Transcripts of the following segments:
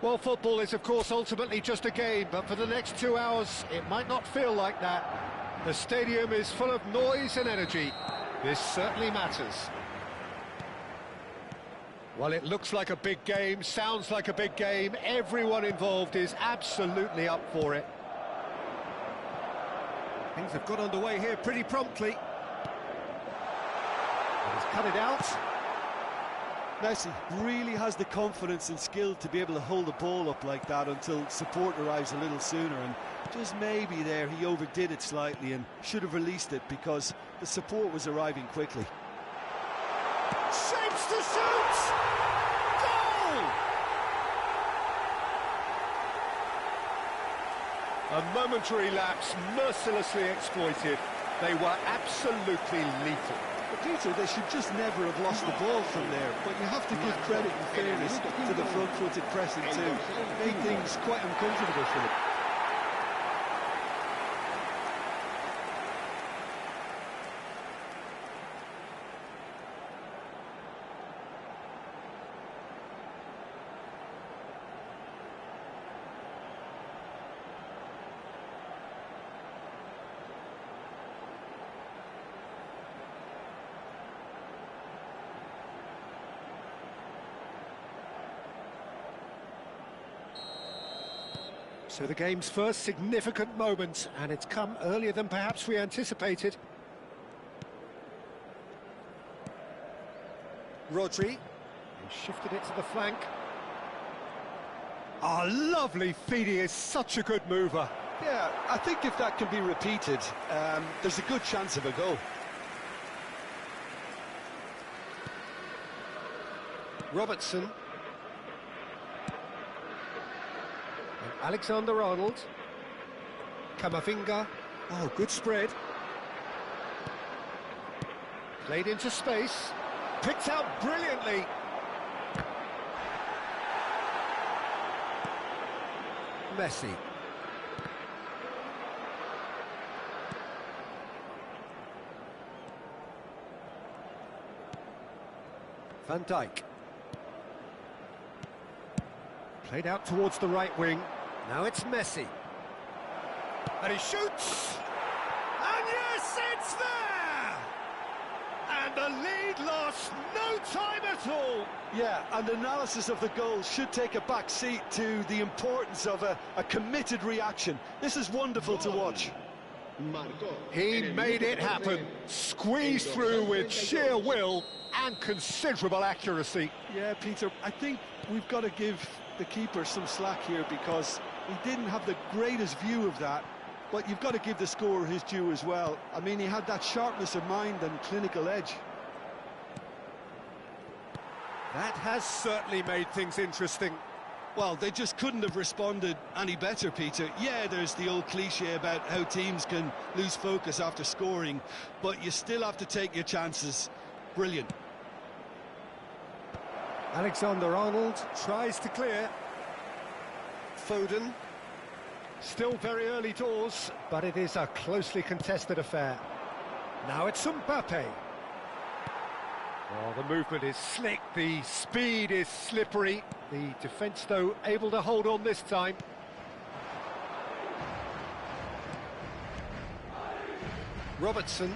Well, football is, of course, ultimately just a game, but for the next 2 hours, it might not feel like that. The stadium is full of noise and energy. This certainly matters. Well, it looks like a big game, sounds like a big game. Everyone involved is absolutely up for it. Things have got underway here pretty promptly. He's cut it out. Messi really has the confidence and skill to be able to hold the ball up like that until support arrives a little sooner, and just maybe there he overdid it slightly and should have released it because the support was arriving quickly. Shapes to shoot! Goal! A momentary lapse mercilessly exploited. They were absolutely lethal. Peter, they should just never have lost the ball from there, but you have to give credit and fairness to the front-footed pressing too. Made things quite uncomfortable for them. So the game's first significant moment, and it's come earlier than perhaps we anticipated. Rodri, he shifted it to the flank. Ah, lovely feed, he is such a good mover. Yeah, I think if that can be repeated, there's a good chance of a goal. Robertson. Alexander-Arnold. Camavinga. Oh, good spread. Played into space. Picked out brilliantly. Messi. Van Dijk. Played out towards the right wing. Now it's Messi. And he shoots! And yes, it's there! And the lead lost no time at all! Yeah, and analysis of the goal should take a back seat to the importance of a committed reaction. This is wonderful to watch. He made it happen. Squeezed through with sheer will and considerable accuracy. Yeah, Peter, I think we've got to give the keeper some slack here because he didn't have the greatest view of that, but you've got to give the scorer his due as well. I mean, he had that sharpness of mind and clinical edge. That has certainly made things interesting. Well, they just couldn't have responded any better, Peter. Yeah, there's the old cliche about how teams can lose focus after scoring, but you still have to take your chances. Brilliant. Alexander-Arnold tries to clear. Foden. Still very early doors, but it is a closely contested affair. Now it's Mbappe. Oh, the movement is slick, the speed is slippery. The defence, though, able to hold on this time. Robertson.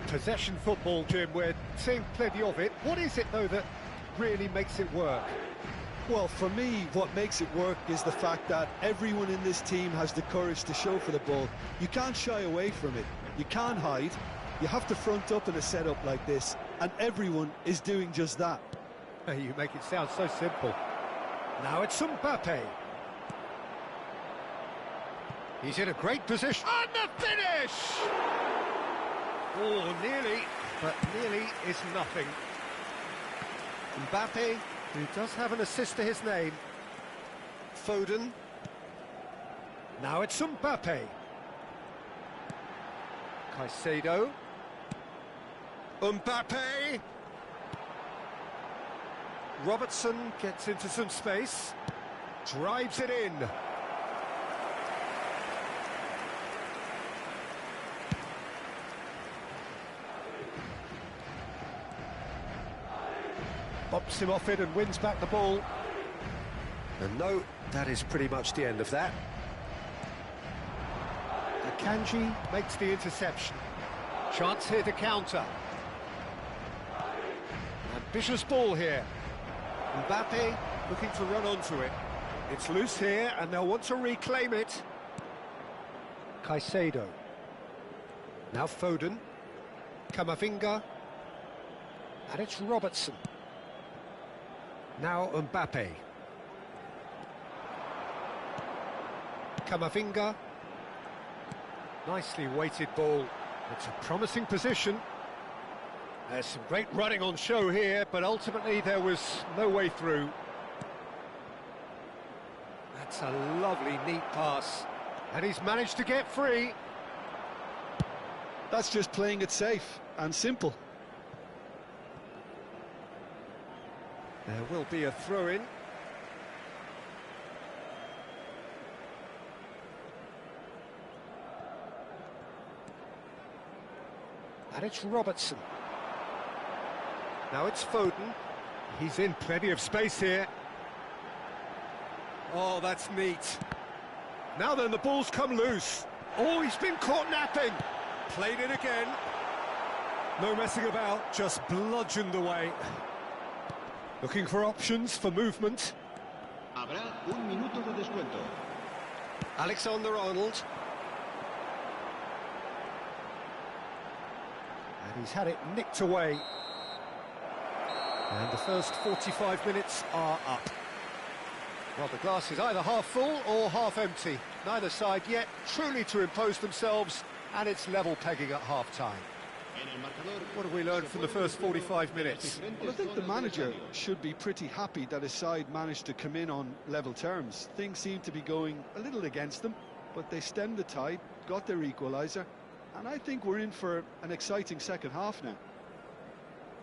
Possession football, Jim, we're seeing plenty of it. What is it, though, that really makes it work? Well, for me, what makes it work is the fact that everyone in this team has the courage to show for the ball. You can't shy away from it. You can't hide. You have to front up in a setup like this, and everyone is doing just that. You make it sound so simple. Now it's Mbappe. He's in a great position. And the finish! Oh, nearly, but nearly is nothing. Mbappe, who does have an assist to his name. Foden. Now it's Mbappe. Caicedo. Mbappe. Robertson gets into some space. Drives it in. Bops him off it and wins back the ball. And no, that is pretty much the end of that. Akanji makes the interception. Chance here to counter. Ambitious ball here. Mbappe looking to run onto it. It's loose here and they'll want to reclaim it. Caicedo. Now Foden. Camavinga. And it's Robertson. Now Mbappe. Camavinga. Nicely weighted ball. It's a promising position. There's some great running on show here, but ultimately there was no way through. That's a lovely, neat pass. And he's managed to get free. That's just playing it safe and simple. There will be a throw-in. And it's Robertson. Now it's Foden. He's in plenty of space here. Oh, that's neat. Now then, the ball's come loose. Oh, he's been caught napping. Played it again. No messing about, just bludgeoned away. Looking for options for movement. Habrá un minuto de descuento. Alexander-Arnold. And he's had it nicked away. And the first 45 minutes are up. Well, the glass is either half full or half empty. Neither side yet truly to impose themselves, and it's level pegging at half-time. What have we learned from the first 45 minutes? Well, I think the manager should be pretty happy that his side managed to come in on level terms. Things seem to be going a little against them, but they stemmed the tide, got their equaliser, and I think we're in for an exciting second half now.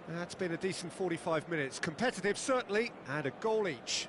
That's been a decent 45 minutes. Competitive, certainly, and a goal each.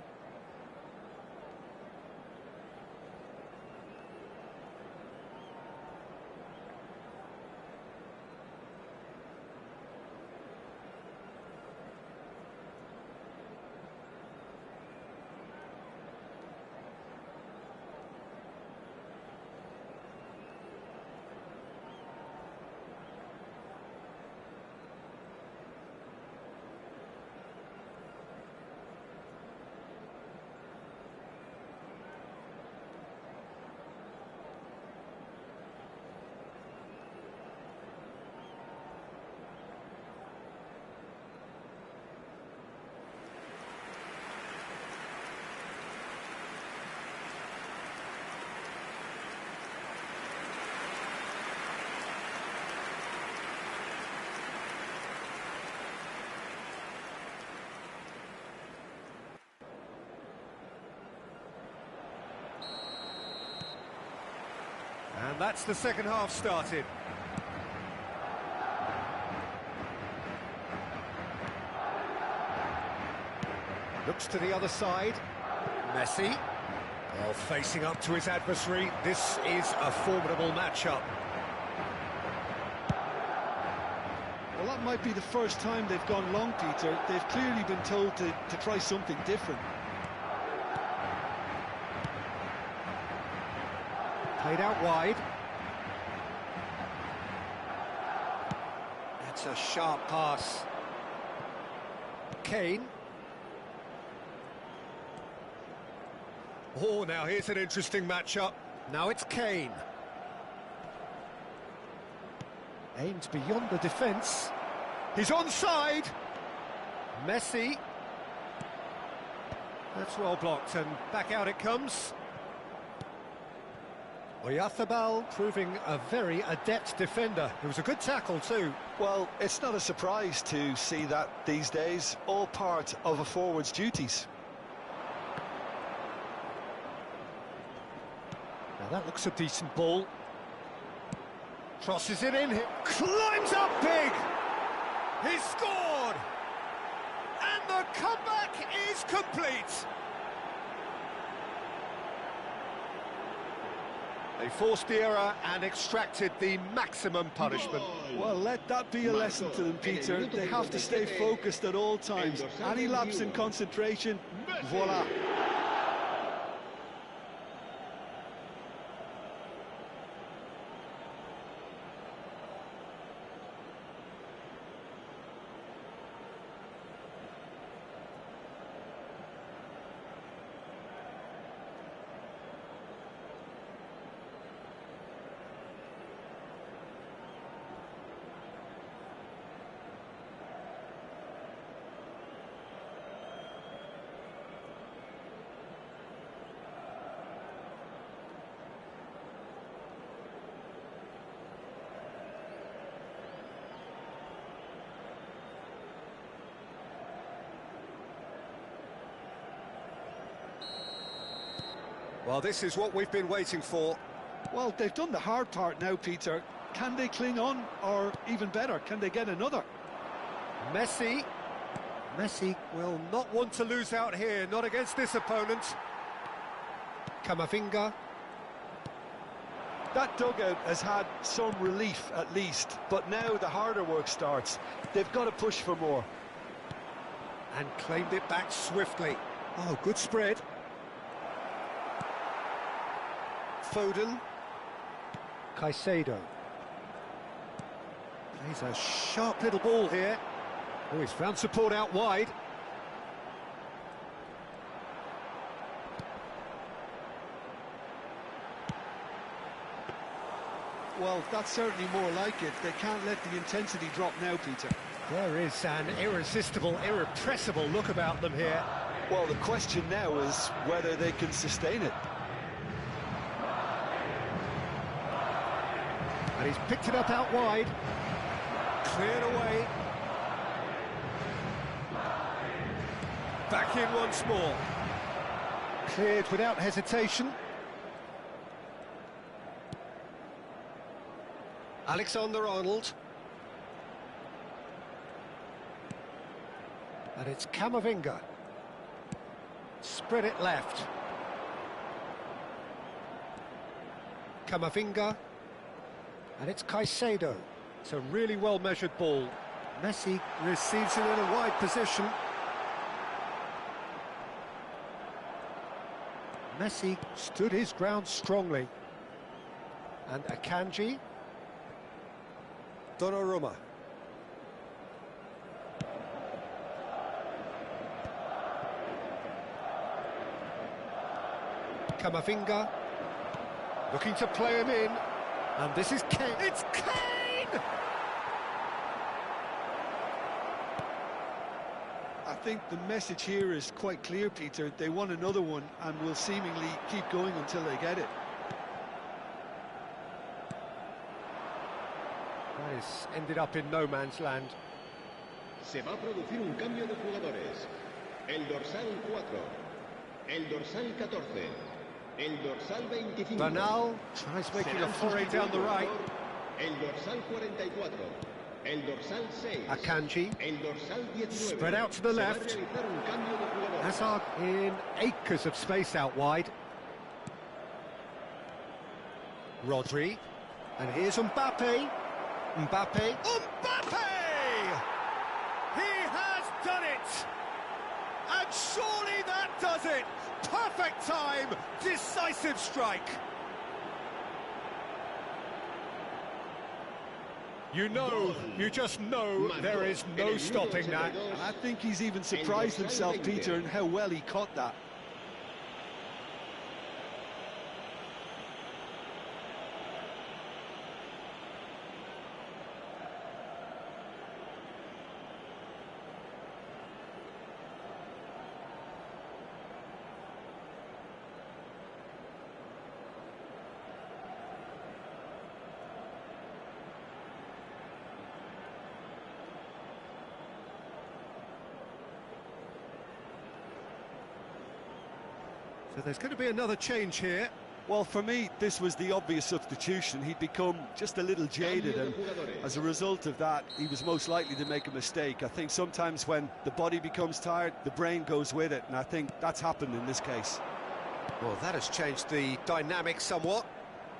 And that's the second half started. looks to the other side. Messi. Well, facing up to his adversary, this is a formidable matchup. Well, that might be the first time they've gone long, Peter. They've clearly been told to try something different. Played out wide. That's a sharp pass. Kane. Oh, now here's an interesting matchup. Now it's Kane. Aimed beyond the defence. He's onside. Messi. That's well blocked, and back out it comes. Oyarzabal proving a very adept defender. It was a good tackle too. Well, it's not a surprise to see that these days, all part of a forward's duties. Now that looks a decent ball. Crosses it in, climbs up big! He's scored! And the comeback is complete! They forced the error and extracted the maximum punishment. Well, let that be a lesson to them, Peter. They have to stay focused at all times. Any lapse in concentration, voila. Well, this is what we've been waiting for. Well, they've done the hard part now, Peter. Can they cling on, or even better, can they get another? Messi. Messi will not want to lose out here, not against this opponent. Camavinga. That dugout has had some relief at least, but now the harder work starts. They've got to push for more. And claimed it back swiftly. Oh, good spread. Foden. Caicedo. Plays a sharp little ball here. Oh, he's found support out wide. Well, that's certainly more like it. They can't let the intensity drop now, Peter. There is an irresistible, irrepressible look about them here. Well, the question now is whether they can sustain it. And he's picked it up out wide. Cleared away. Back in once more. Cleared without hesitation. Alexander-Arnold. And it's Camavinga. Spread it left. Camavinga. And it's Caicedo. It's a really well-measured ball. Messi receives it in a wide position. Messi stood his ground strongly. And Akanji. Donnarumma. Camavinga. Looking to play him in. And this is Kane. It's Kane! I think the message here is quite clear, Peter. They want another one and will seemingly keep going until they get it. That has ended up in no man's land. Se va a producir un cambio de jugadores. El dorsal 4. El dorsal 14. El dorsal 25. Bernal tries making a foray down the right. El dorsal 44. El dorsal 6. Akanji. El dorsal 19. Spread out to the left. Se va a realizar un cambio de jugadores. Hazard in acres of space out wide. Rodri. And here's Mbappe. Mbappe. Mbappe! He has done it! And surely that does it! Perfect time, decisive strike. You just know there is no stopping that. And I think he's even surprised himself, Peter, in how well he caught that. So there's going to be another change here. Well, for me, this was the obvious substitution. He'd become just a little jaded, and as a result of that, he was most likely to make a mistake. I think sometimes when the body becomes tired, the brain goes with it, and I think that's happened in this case. Well, that has changed the dynamic somewhat.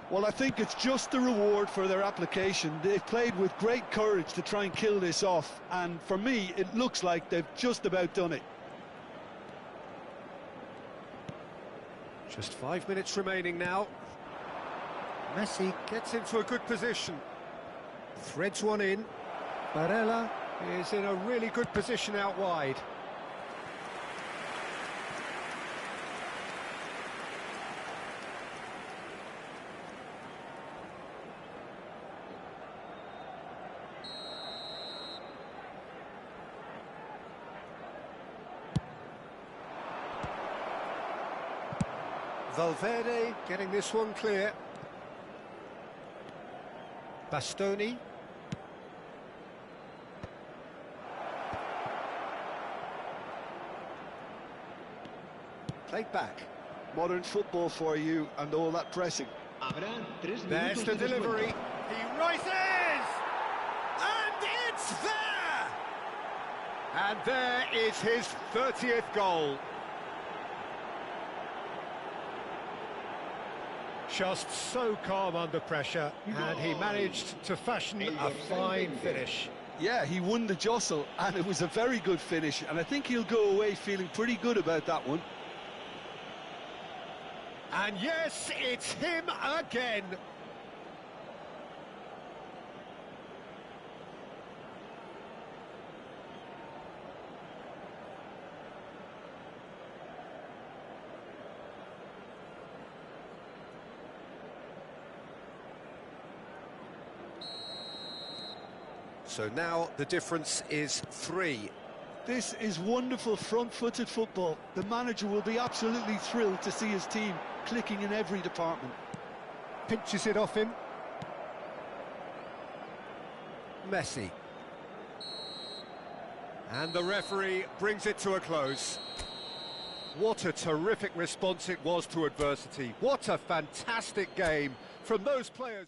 Well, I think it's just the reward for their application. They've played with great courage to try and kill this off, and for me, it looks like they've just about done it. Just 5 minutes remaining now. Messi gets into a good position. Threads one in. Barella is in a really good position out wide. Valverde getting this one clear. Bastoni. Played back. Modern football for you and all that pressing. There's the delivery. He rises! And it's there! And there is his 30th goal. Just so calm under pressure, and he managed to fashion a fine finish. Yeah, he won the jostle, and it was a very good finish, and I think he'll go away feeling pretty good about that one. And yes, it's him again. So now the difference is 3. This is wonderful front-footed football. The manager will be absolutely thrilled to see his team clicking in every department. Pinches it off him. Messi. And the referee brings it to a close. What a terrific response it was to adversity. What a fantastic game from those players.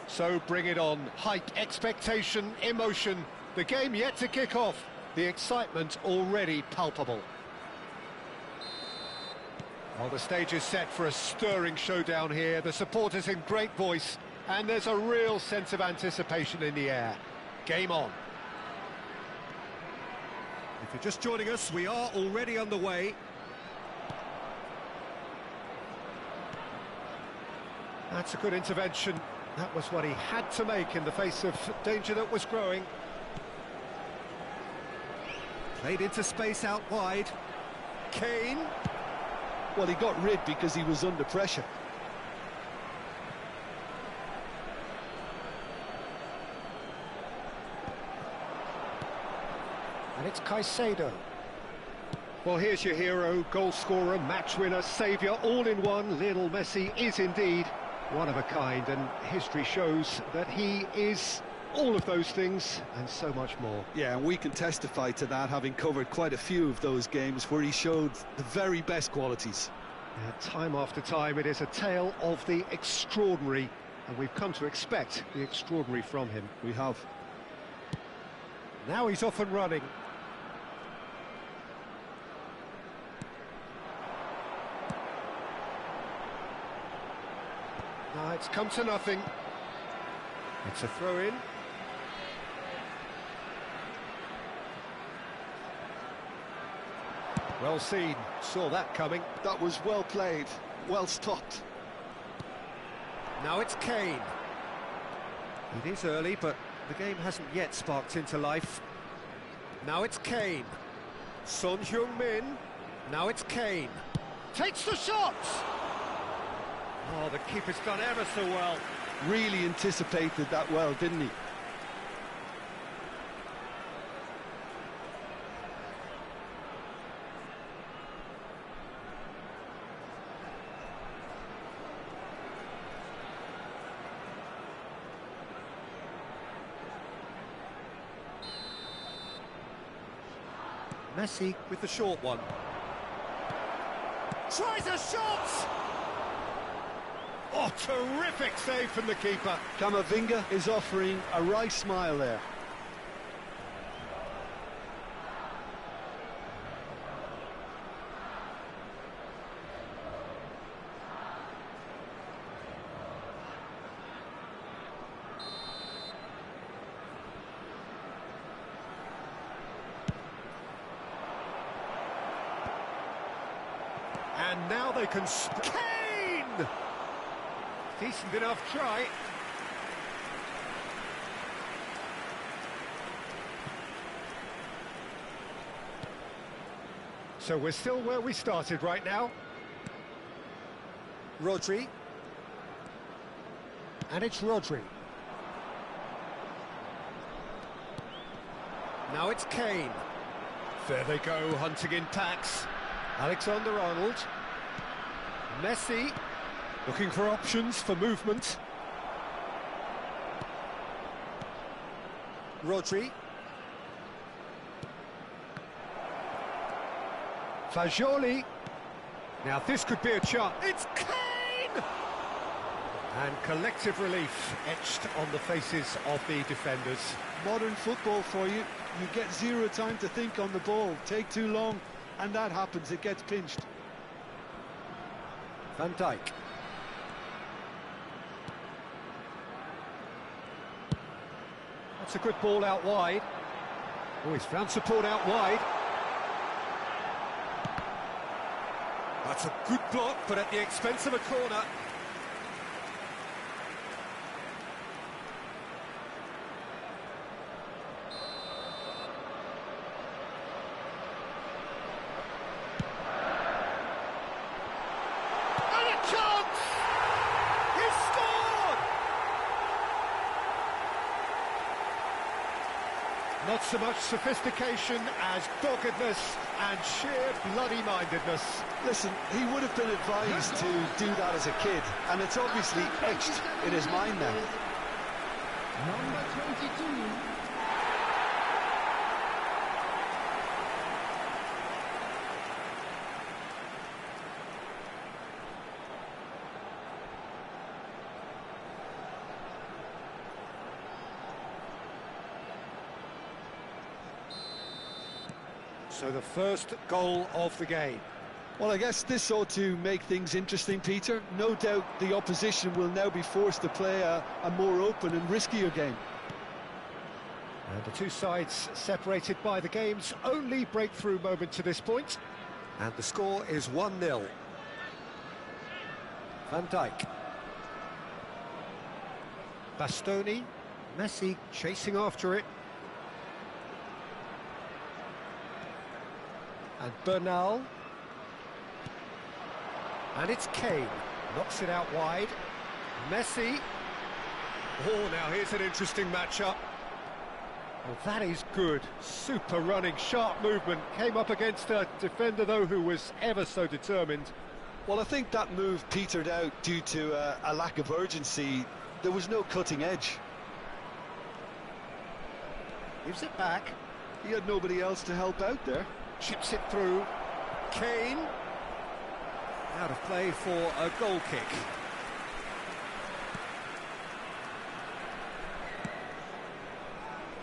So bring it on. Hype, expectation, emotion. The game yet to kick off. The excitement already palpable. Well, the stage is set for a stirring showdown here. The supporters in great voice, and there's a real sense of anticipation in the air. Game on. If you're just joining us, we are already underway. That's a good intervention. That was what he had to make in the face of danger that was growing. Played into space out wide. Kane. Well, he got rid because he was under pressure. And it's Caicedo. Well, here's your hero, goal scorer, match winner, saviour, all in one. Lionel Messi is indeed one of a kind, and history shows that he is all of those things and so much more. Yeah, and we can testify to that, having covered quite a few of those games where he showed the very best qualities. Yeah, time after time, it is a tale of the extraordinary, and we've come to expect the extraordinary from him. We have. Now he's off and running. It's come to nothing. It's a throw-in. Well seen, saw that coming. That was well played, well stopped. Now it's Kane. It is early, but the game hasn't yet sparked into life. Now it's Kane. Son Heung-min. Now it's Kane. Takes the shot! Oh, the keeper's done ever so well. Really anticipated that well, didn't he? Messi with the short one. Tries a shot! Oh, terrific save from the keeper. Camavinga is offering a right smile there. And now they can... Kane! Decent enough try. So we're still where we started right now. Rodri. And it's Rodri. Now it's Kane. There they go, hunting in packs. Alexander-Arnold. Messi. Looking for options for movement. Rodri. Fagioli. Now this could be a chance. It's Kane! And collective relief etched on the faces of the defenders. Modern football for you. You get zero time to think on the ball. Take too long, and that happens. It gets pinched. Van Dijk. That's a good ball out wide. Oh, he's found support out wide. That's a good block, but at the expense of a corner. And a chance! He's scored! Not so much sophistication as doggedness and sheer bloody-mindedness. Listen, he would have been advised to do that as a kid, and it's obviously etched in his mind now. Number 22. So the first goal of the game. Well, I guess this ought to make things interesting, Peter. No doubt the opposition will now be forced to play a more open and riskier game. And the two sides separated by the game's only breakthrough moment to this point. And the score is 1-0. Van Dijk. Bastoni. Messi chasing after it. And Bernal. And it's Kane. Knocks it out wide. Messi. Oh, now here's an interesting matchup. Well, that is good. Super running, sharp movement. Came up against a defender, though, who was ever so determined. Well, I think that move petered out due to a lack of urgency. There was no cutting edge. Gives it back. He had nobody else to help out there. Chips it through. Kane. Out of play for a goal kick.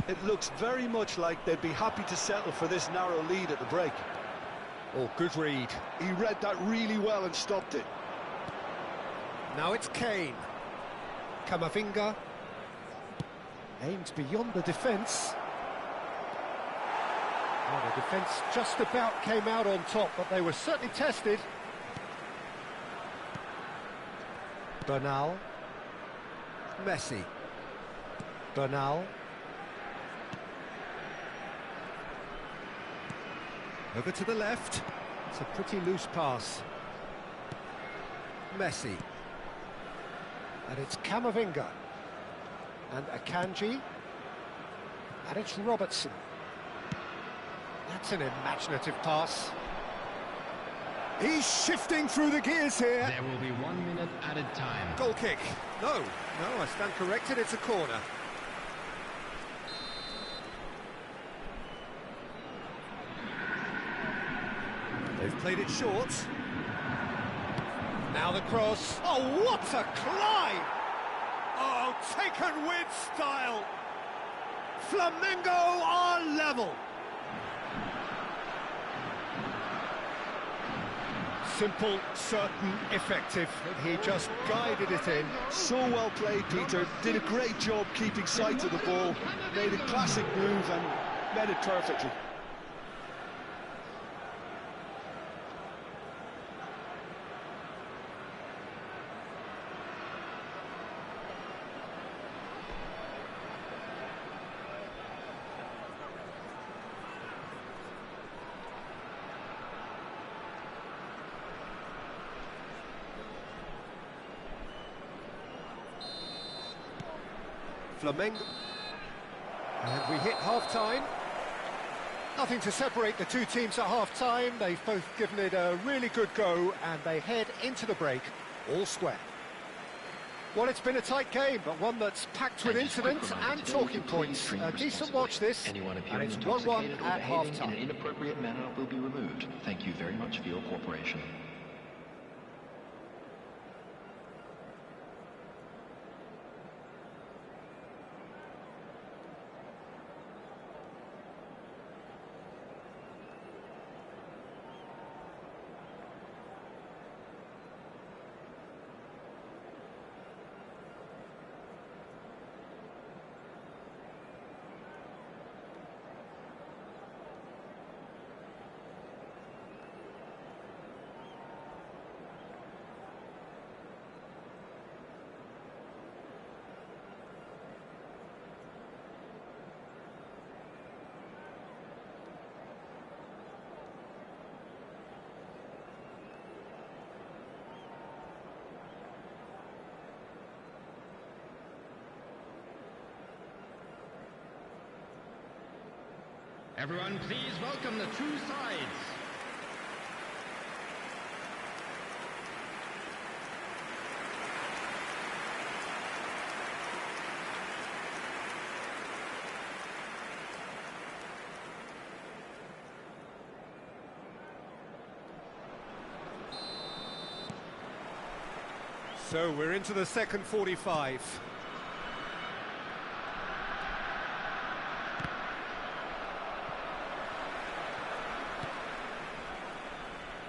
It looks very much like they'd be happy to settle for this narrow lead at the break. Oh, good read. He read that really well and stopped it. Now it's Kane. Camavinga. Aims beyond the defence. Oh, the defence just about came out on top, but they were certainly tested. Bernal. Messi. Bernal. Over to the left. It's a pretty loose pass. Messi. And it's Camavinga. And Akanji. And it's Robertson. That's an imaginative pass. He's shifting through the gears here. There will be 1 minute added time. Goal kick. No, I stand corrected, it's a corner. They've played it short. Now the cross. Oh, what a climb! Oh, taken with style. Flamengo are level. Simple, certain, effective. He just guided it in. So well played, Peter. Did a great job keeping sight of the ball. Made a classic move and met it perfectly. Flamengo. And we hit half-time. Nothing to separate the two teams at half-time. They've both given it a really good go, and they head into the break all square. Well, it's been a tight game, but one that's packed with incidents and talking points. A decent watch this, and it's 1-1 at half-time. In an inappropriate manner will be removed. Thank you very much for your cooperation. Everyone, please welcome the two sides. So we're into the second 45.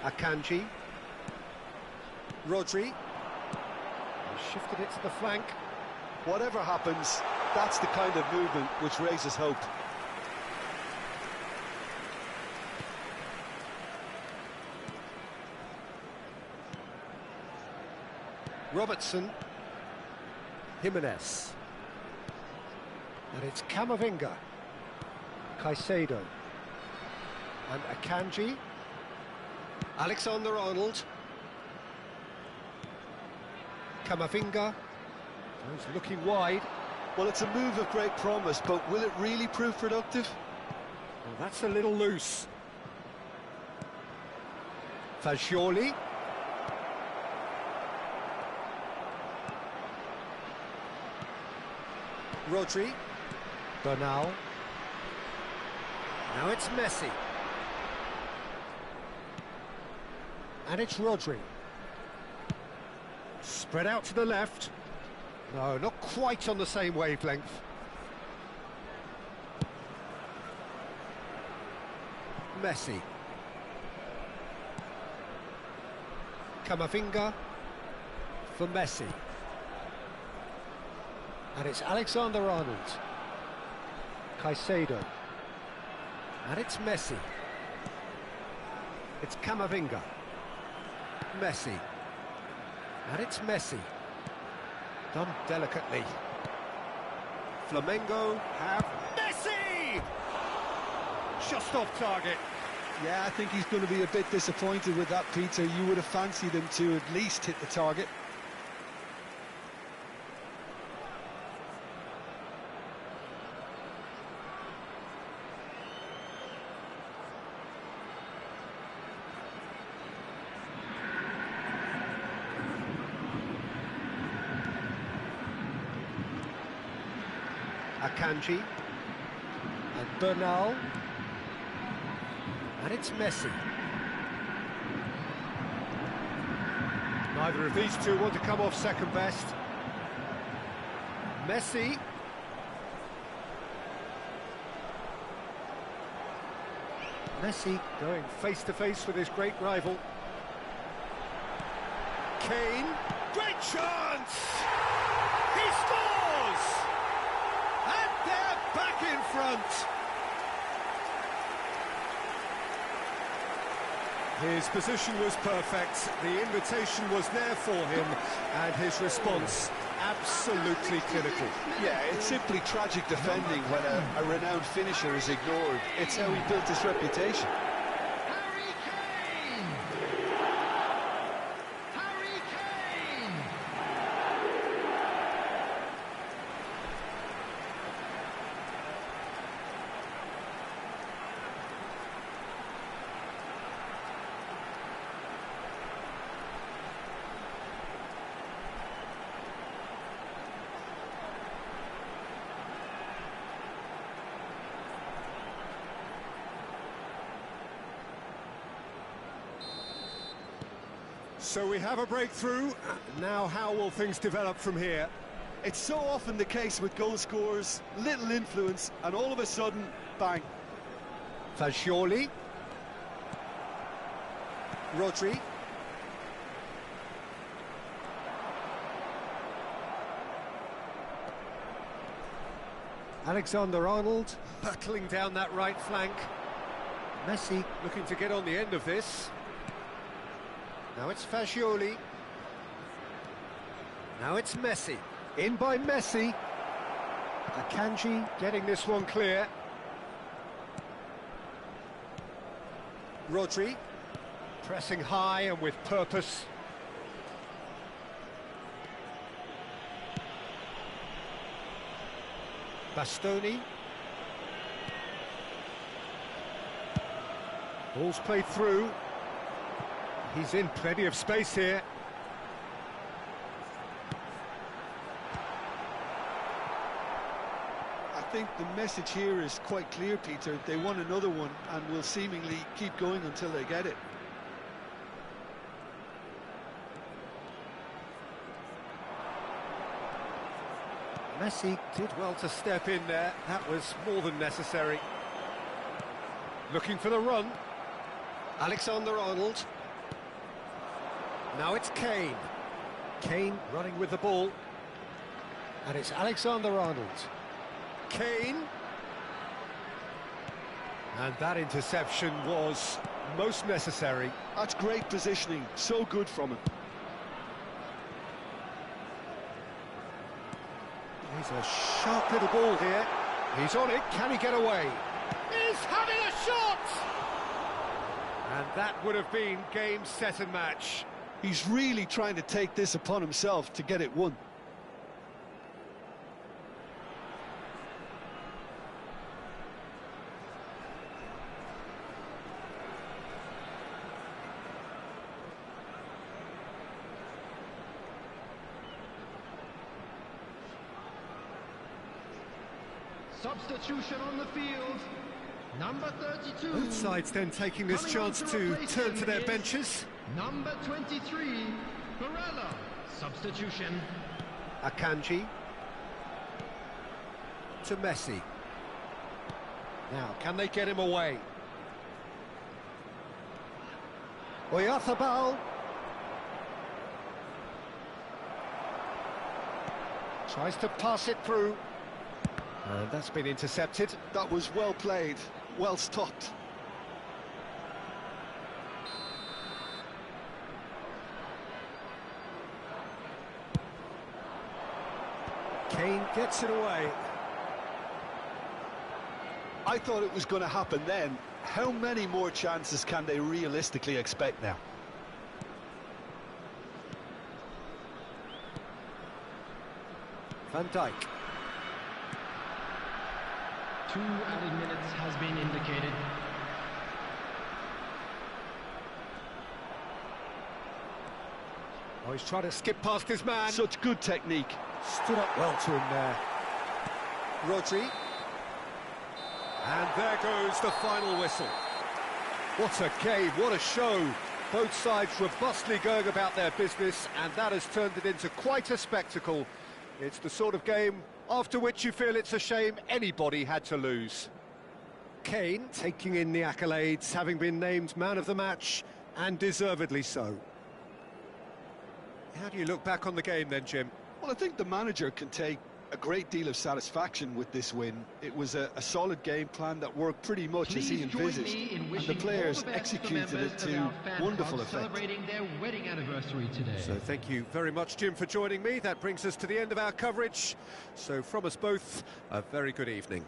Akanji. Rodri. He shifted it to the flank. Whatever happens, that's the kind of movement which raises hope. Robertson. Jimenez. And it's Camavinga. Caicedo. And Akanji. Alexander-Arnold. Camavinga. He's looking wide. Well, it's a move of great promise, but will it really prove productive? Well, that's a little loose. Fagioli. Rodri. Bernal. Now it's Messi. And it's Rodri. Spread out to the left. No, not quite on the same wavelength. Messi. Camavinga for Messi. And it's Alexander-Arnold. Caicedo. And it's Messi. It's Camavinga. Messi. And it's Messi. Done delicately. Flamengo have Messi! Just off target. Yeah, I think he's going to be a bit disappointed with that, Peter. You would have fancied him to at least hit the target. Akanji. And Bernal. And it's Messi. Neither of these two want to come off second best. Messi. Messi going face-to-face with his great rival. Kane. Great chance! He scores! And they're back in front. His position was perfect, the invitation was there for him, and his response absolutely clinical. Yeah, it's simply tragic defending when a renowned finisher is ignored. It's how he built his reputation. So we have a breakthrough. Now how will things develop from here? It's so often the case with goal scorers, little influence, and all of a sudden, bang. Fagioli. Rodri. Alexander-Arnold battling down that right flank. Messi looking to get on the end of this. Now it's Fagioli. Now it's Messi. In by Messi. Akanji getting this one clear. Rodri. Pressing high and with purpose. Bastoni. Ball's played through. He's in plenty of space here. I think the message here is quite clear, Peter. They want another one and will seemingly keep going until they get it. Messi did well to step in there. That was more than necessary. Looking for the run. Alexander-Arnold. Now it's Kane. Kane running with the ball. And it's Alexander-Arnold. Kane. And that interception was most necessary. That's great positioning, so good from him. He's a sharp little ball here. He's on it, can he get away? He's having a shot! And that would have been game, set and match. He's really trying to take this upon himself to get it won. Substitution on the field. Number 32. Both sides then taking this chance to turn to their benches. Number 23, Barella. Substitution. Akanji. To Messi. Now, can they get him away? Oyarzabal. Tries to pass it through. And that's been intercepted. That was well played, well stopped. Kane gets it away. I thought it was going to happen then. How many more chances can they realistically expect now? Van Dijk. 2 added minutes has been indicated. Oh, he's trying to skip past his man. Such good technique. Stood up well to him there. Rodri. And there goes the final whistle. What a game, what a show. Both sides robustly going about their business, and that has turned it into quite a spectacle. It's the sort of game after which you feel it's a shame anybody had to lose. Kane taking in the accolades, having been named man of the match, and deservedly so. How do you look back on the game then, Jim? Well, I think the manager can take a great deal of satisfaction with this win. It was a solid game plan that worked pretty much as he envisaged, and the players executed it to wonderful effect. Celebrating their wedding anniversary today. So thank you very much, Jim, for joining me. That brings us to the end of our coverage. So from us both, a very good evening.